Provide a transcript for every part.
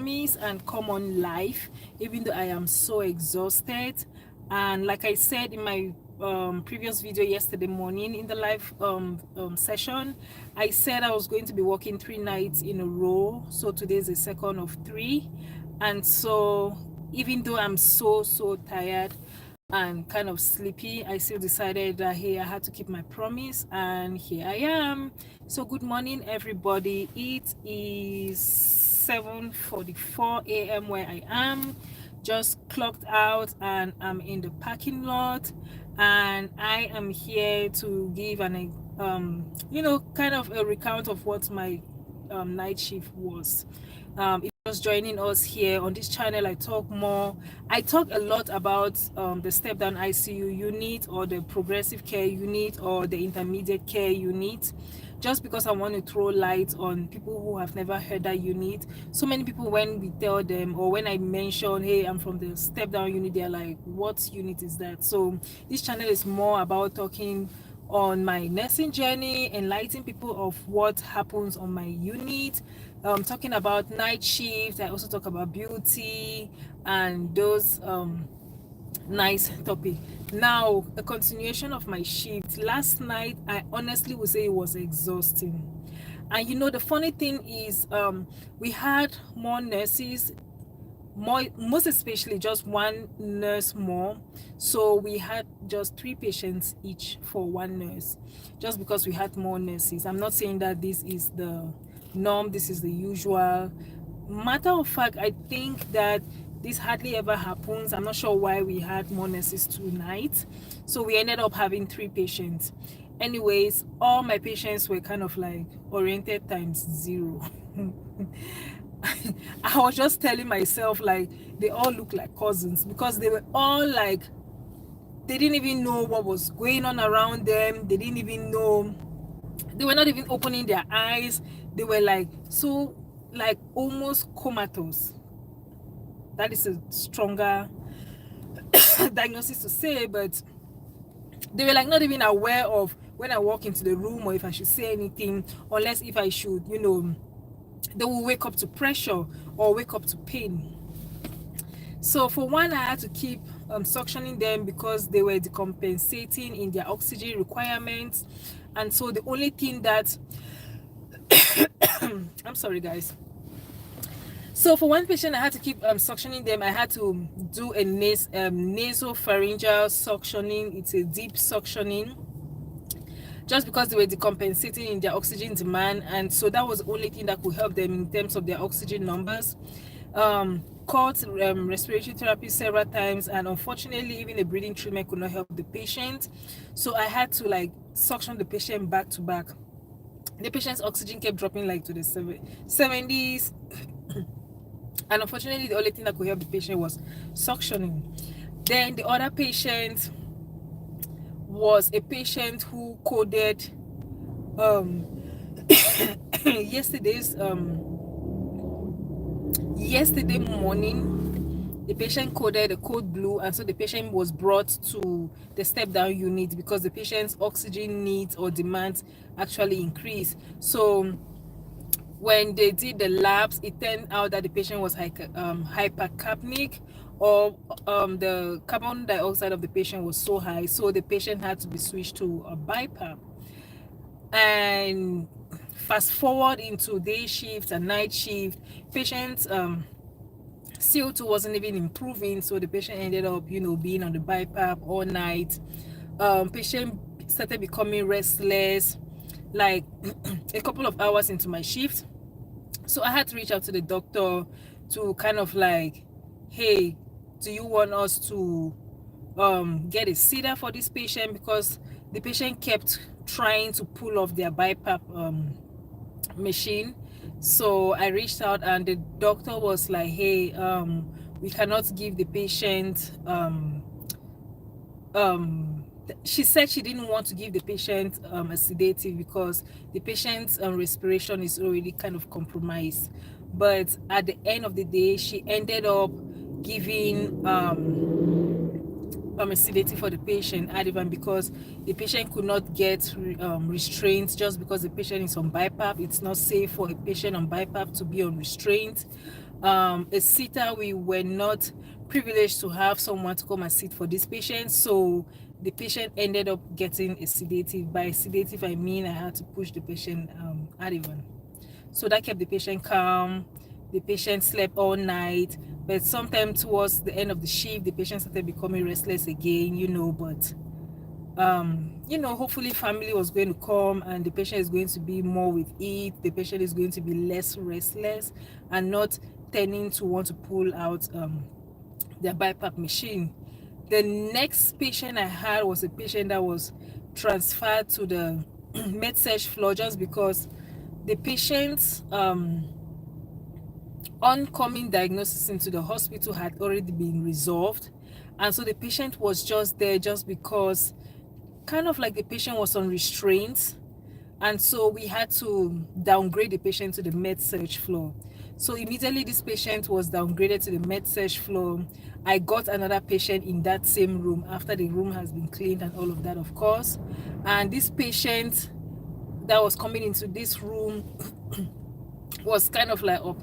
promise and come on live even though I am so exhausted. And like I said in my previous video yesterday morning in the live session, I said I was going to be working 3 nights in a row, so today is the second of 3. And so even though I'm so tired and kind of sleepy, I still decided that hey, I had to keep my promise, and here I am. So good morning everybody. It is 7:44 a.m. where I am. Just clocked out and I'm in the parking lot, and I am here to give an kind of a recount of what my night shift was. If you're just joining us here on this channel, I talk a lot about the step down ICU unit, or the progressive care unit, or the intermediate care unit, just because I want to throw light on people who have never heard that unit. So many people, when we tell them, or when I mention, hey, I'm from the step down unit, they're like, what unit is that? So this channel is more about talking on my nursing journey, enlightening people of what happens on my unit, talking about night shift. I also talk about beauty and those nice topic. Now, a continuation of my shift. Last night, I honestly would say it was exhausting. And you know, the funny thing is, we had more nurses, most especially just one nurse more. So we had just 3 patients each for one nurse, just because we had more nurses. I'm not saying that this is the norm, this is the usual. Matter of fact, I think that this hardly ever happens. I'm not sure why we had more nurses tonight. So we ended up having 3 patients. Anyways, all my patients were kind of like oriented times 0. I was just telling myself, like, they all look like cousins, because they were all like, they didn't even know what was going on around them. They didn't even know, they were not even opening their eyes. They were like, so like almost comatose. That is a stronger diagnosis to say, but they were like not even aware of when I walk into the room, or if I should say anything, unless if I should, you know, they will wake up to pressure or wake up to pain. So for one, I had to keep suctioning them because they were decompensating in their oxygen requirements. And so the only thing that I'm sorry guys. So for one patient, I had to keep suctioning them. I had to do a nasopharyngeal suctioning. It's a deep suctioning, just because they were decompensating in their oxygen demand. And so that was the only thing that could help them in terms of their oxygen numbers. Caught respiratory therapy several times, and unfortunately even the breathing treatment could not help the patient. So I had to like suction the patient back to back. The patient's oxygen kept dropping like to the 70s. And unfortunately, the only thing that could help the patient was suctioning. Then the other patient was a patient who coded yesterday morning. The patient coded a code blue, and so the patient was brought to the step down unit because the patient's oxygen needs or demands actually increased. So when they did the labs, it turned out that the patient was hypercapnic, or the carbon dioxide of the patient was so high, so the patient had to be switched to a BiPAP. And fast forward into day shift and night shift, patients CO2 wasn't even improving, so the patient ended up, you know, being on the BiPAP all night. Patient started becoming restless like a couple of hours into my shift. So I had to reach out to the doctor to kind of like, hey, do you want us to get a sedator for this patient, because the patient kept trying to pull off their BiPAP machine. So I reached out, and the doctor was like, hey, we cannot give the patient she said she didn't want to give the patient a sedative because the patient's respiration is already kind of compromised. But at the end of the day, she ended up giving a sedative for the patient, Ativan, because the patient could not get restraints. Just because the patient is on BiPAP, it's not safe for a patient on BiPAP to be on restraint. a sitter. We were not privileged to have someone to come and sit for this patient, so the patient ended up getting a sedative. By sedative I mean I had to push the patient out even. So that kept the patient calm. The patient slept all night, but sometime towards the end of the shift the patient started becoming restless again, but hopefully family was going to come and the patient is going to be more with it. The patient is going to be less restless and not tending to want to pull out their BiPAP machine. The next patient I had was a patient that was transferred to the med-surg floor just because the patient's oncoming diagnosis into the hospital had already been resolved, and so the patient was just there just because kind of like the patient was on restraints, and so we had to downgrade the patient to the med-surg floor. So immediately this patient was downgraded to the med-surg floor, I got another patient in that same room after the room has been cleaned and all of that, of course. And this patient that was coming into this room was kind of like up,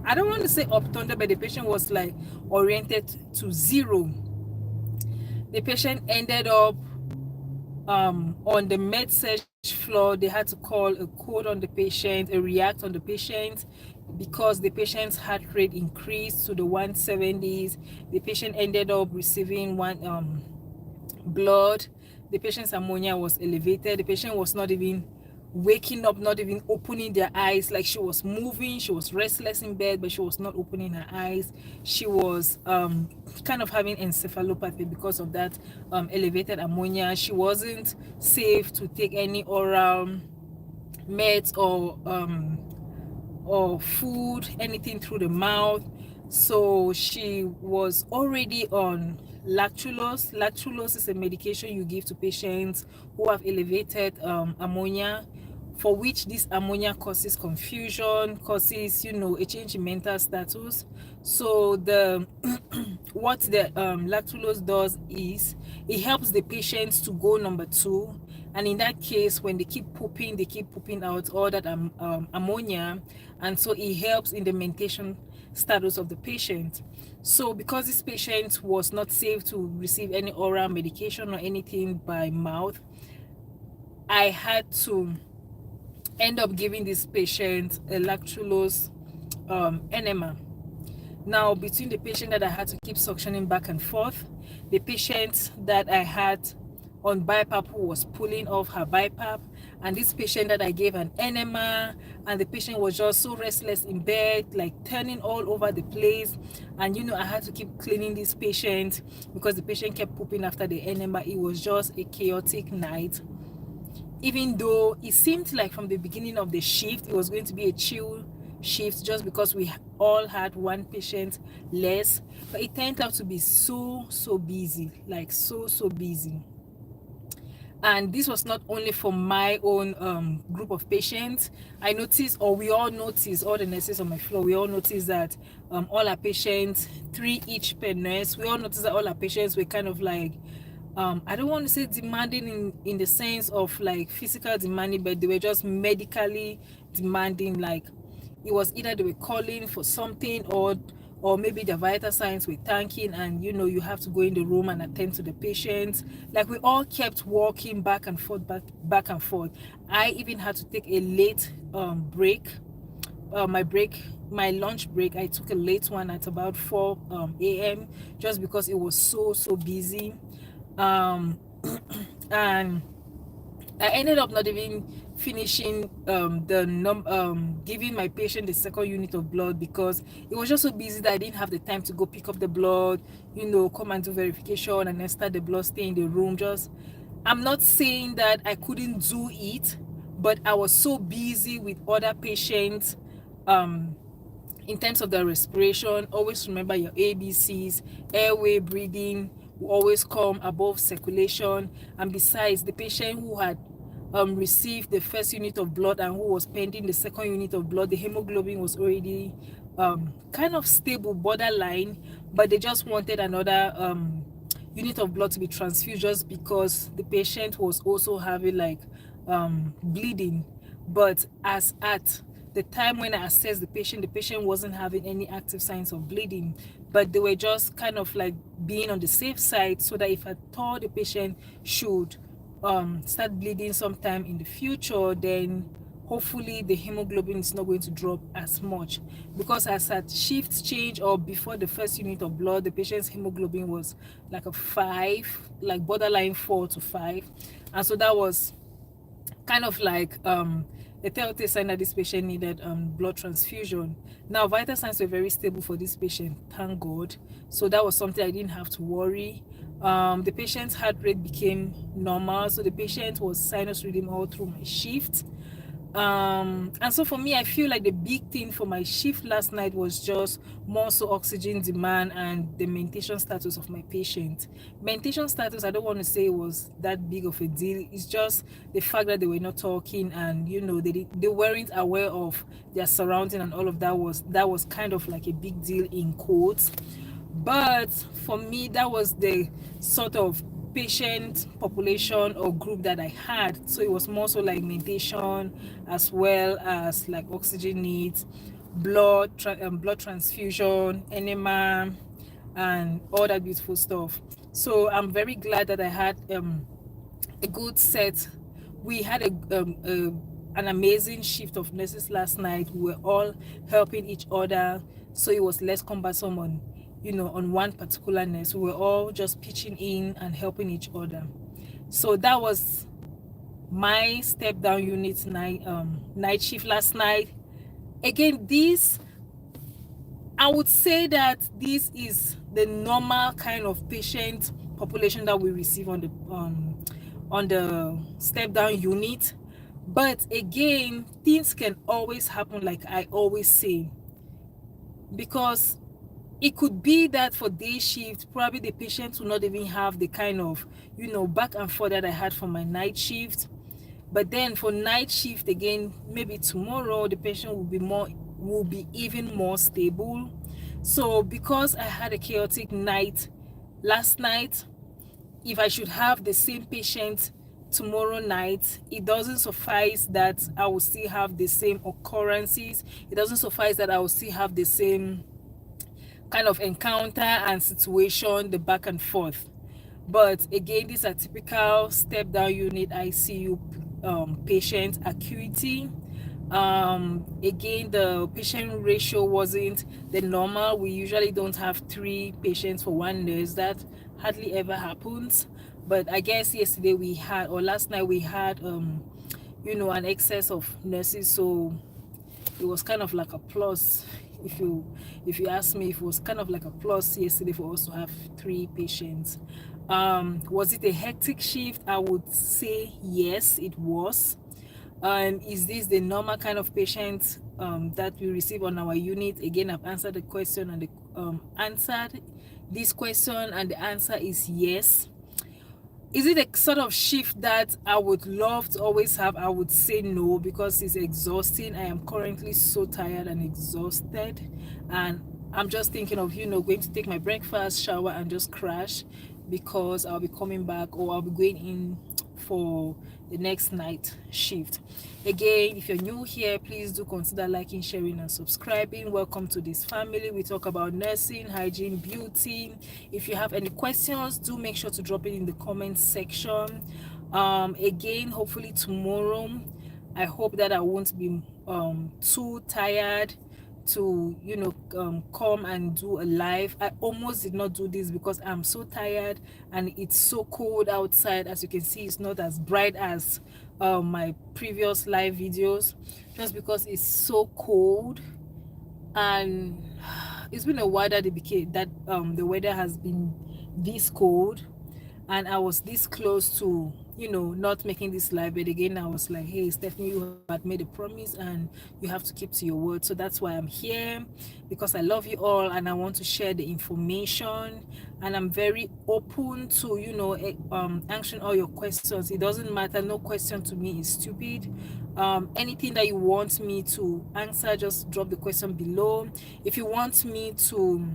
I don't want to say up thunder, but the patient was like oriented to zero. The patient ended up on the med-surg floor. They had to call a code on the patient, a react on the patient, because the patient's heart rate increased to the 170s. The patient ended up receiving one blood. The patient's ammonia was elevated. The patient was not even waking up, not even opening their eyes. Like, she was moving, she was restless in bed, but she was not opening her eyes. She was kind of having encephalopathy because of that elevated ammonia. She wasn't safe to take any oral meds or food, anything through the mouth. So she was already on lactulose. Lactulose is a medication you give to patients who have elevated ammonia, for which this ammonia causes confusion, causes a change in mental status. So the what the lactulose does is it helps the patients to go number 2, and in that case when they keep pooping out all that ammonia, and so it helps in the mentation status of the patient. So because this patient was not safe to receive any oral medication or anything by mouth, I had to end up giving this patient a lactulose enema. Now, between the patient that I had to keep suctioning back and forth, the patient that I had on BiPAP who was pulling off her BiPAP, and this patient that I gave an enema, and the patient was just so restless in bed, like turning all over the place. And I had to keep cleaning this patient because the patient kept pooping after the enema. It was just a chaotic night. Even though it seemed like from the beginning of the shift it was going to be a chill shift just because we all had one patient less, but it turned out to be so busy, like so busy. And this was not only for my own group of patients. I noticed, or we all noticed, all the nurses on my floor, we all noticed that all our patients, 3 each per nurse, we all noticed that all our patients were kind of like I don't want to say demanding in the sense of like physical demanding, but they were just medically demanding. Like, it was either they were calling for something, or maybe the vital signs were tanking, and you have to go in the room and attend to the patients. Like, we all kept walking back and forth. I even had to take a late break. My lunch break, I took a late one at about 4 a.m. just because it was so busy. And I ended up not even finishing giving my patient the second unit of blood because it was just so busy that I didn't have the time to go pick up the blood, come and do verification and then start the blood, stay in the room. I'm not saying that I couldn't do it, but I was so busy with other patients in terms of the respiration. Always remember your ABCs. Airway, breathing will always come above circulation. And besides, the patient who had received the first unit of blood and who was pending the second unit of blood, the hemoglobin was already kind of stable, borderline, but they just wanted another unit of blood to be transfused just because the patient was also having like bleeding. But as at the time when I assessed the patient wasn't having any active signs of bleeding, but they were just kind of like being on the safe side, so that if I thought the patient should start bleeding sometime in the future, then hopefully the hemoglobin is not going to drop as much. Because as at shift change or before the first unit of blood, the patient's hemoglobin was like a 5, like borderline 4 to 5, and so that was kind of like a telltale sign that this patient needed blood transfusion. Now vital signs were very stable for this patient, thank God, so that was something I didn't have to worry. The patient's heart rate became normal, so the patient was sinus rhythm all through my shift. And so for me, I feel like the big thing for my shift last night was just more so oxygen demand and the mentation status of my patient. Mentation status, I don't want to say it was that big of a deal. It's just the fact that they were not talking, and they weren't aware of their surrounding, and all of that was kind of like a big deal in quotes. But for me, that was the sort of patient population or group that I had. So it was more so like mentation, as well as like oxygen needs, blood transfusion, enema, and all that beautiful stuff. So I'm very glad that I had a good set. We had an amazing shift of nurses last night. We were all helping each other, so it was less cumbersome on one particular nurse. We were all just pitching in and helping each other. So that was my step down unit night shift last night. Again, I would say that this is the normal kind of patient population that we receive on the step down unit. But again, things can always happen, like I always say, because it could be that for day shift, probably the patient will not even have the kind of back and forth that I had for my night shift. But then for night shift, again, maybe tomorrow the patient will be even more stable. So because I had a chaotic night last night, if I should have the same patient tomorrow night, it doesn't suffice that I will still have the same occurrences. It doesn't suffice that I will still have the same kind of encounter and situation, the back and forth. But again, these are typical step down unit ICU patient acuity. Again, the patient ratio wasn't the normal. We usually don't have 3 patients for 1 nurse. That hardly ever happens. But I guess yesterday or last night we had an excess of nurses, so it was kind of like a plus. If you ask me, it was kind of like a plus yesterday for us to have 3 patients. Was it a hectic shift? I would say yes, it was. Is this the normal kind of patient that we receive on our unit? Again, I've answered the question and answered this question, and the answer is yes. Is it a sort of shift that I would love to always have? I would say no, because it's exhausting. I am currently so tired and exhausted, and I'm just thinking of going to take my breakfast, shower, and just crash, because I'll be coming back, or I'll be going in for the next night shift. Again, if you're new here, please do consider liking, sharing, and subscribing. Welcome to this family. We talk about nursing, hygiene, beauty. If you have any questions, do make sure to drop it in the comments section. Again, hopefully tomorrow, I hope that I won't be too tired to come and do a live. I almost did not do this because I'm so tired and it's so cold outside. As you can see, it's not as bright as my previous live videos, just because it's so cold, and it's been a while that the weather has been this cold, and I was this close to not making this live. But again, I was like, hey Stephanie, you had made a promise and you have to keep to your word. So that's why I'm here, because I love you all and I want to share the information, and I'm very open to answering all your questions. It doesn't matter, no question to me is stupid. Anything that you want me to answer, just drop the question below. If you want me to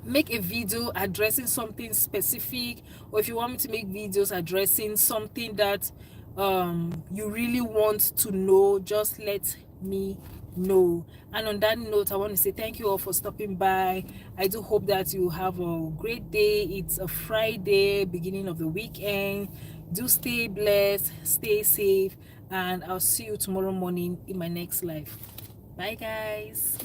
make a video addressing something specific, or if you want me to make videos addressing something that you really want to know, just let me No. And on that note, I want to say thank you all for stopping by. I do hope that you have a great day. It's a Friday, beginning of the weekend. Do stay blessed, stay safe, and I'll see you tomorrow morning in my next live. Bye guys.